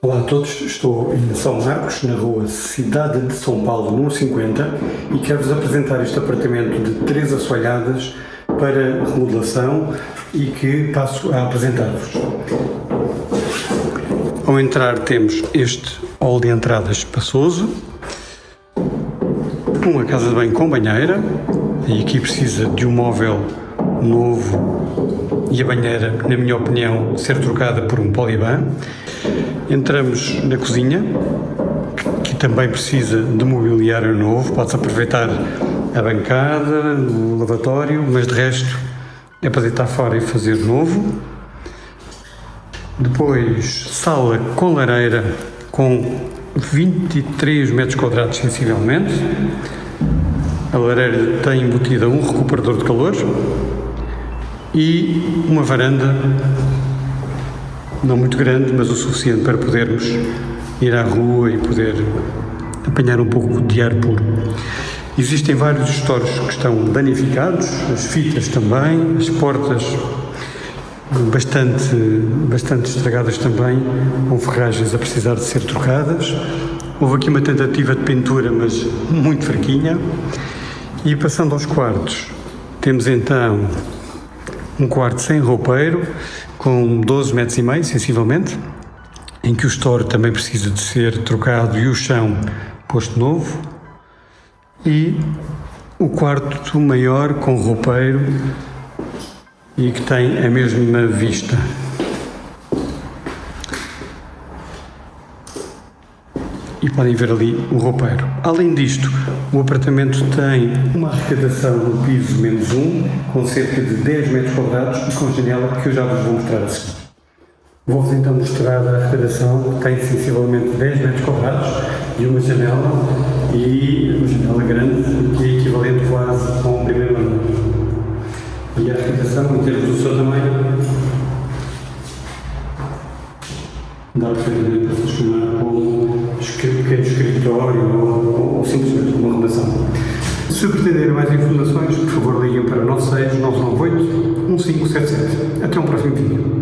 Olá a todos, estou em São Marcos, na rua Cidade de São Paulo, número 50, e quero-vos apresentar este apartamento de 3 assoalhadas para remodelação e que passo a apresentar-vos. Ao entrar temos este hall de entrada espaçoso, uma casa de banho com banheira, e aqui precisa de um móvel novo e a banheira, na minha opinião, ser trocada por um Poliban. Entramos na cozinha, que também precisa de mobiliário novo, pode-se aproveitar a bancada, o lavatório, mas de resto é para deitar fora e fazer novo. Depois, sala com lareira com 23 metros quadrados sensivelmente. A lareira tem embutida um recuperador de calor e uma varanda não muito grande, mas o suficiente para podermos ir à rua e poder apanhar um pouco de ar puro. Existem vários estores que estão danificados, as fitas também, as portas bastante estragadas também, com ferragens a precisar de ser trocadas. Houve aqui uma tentativa de pintura, mas muito fraquinha. E passando aos quartos, temos então um quarto sem roupeiro, com 12 metros e meio, sensivelmente, em que o store também precisa de ser trocado e o chão posto novo. E o quarto maior com roupeiro e que tem a mesma vista. E podem ver ali o roupeiro. Além disto, o apartamento tem uma arrecadação no piso -1, com cerca de 10 metros quadrados e com janela que eu já vos vou mostrar a seguir. Vou-vos então mostrar a arrecadação, que tem sensivelmente 10 metros quadrados e uma janela grande, que é equivalente quase a um primeiro ano. E a arrecadação, em termos do seu tamanho, dá perfeitamente para funcionar como pequeno escritório ou simplesmente uma redação. Se pretenderem mais informações, por favor liguem para 96 998 1577. Até um próximo vídeo.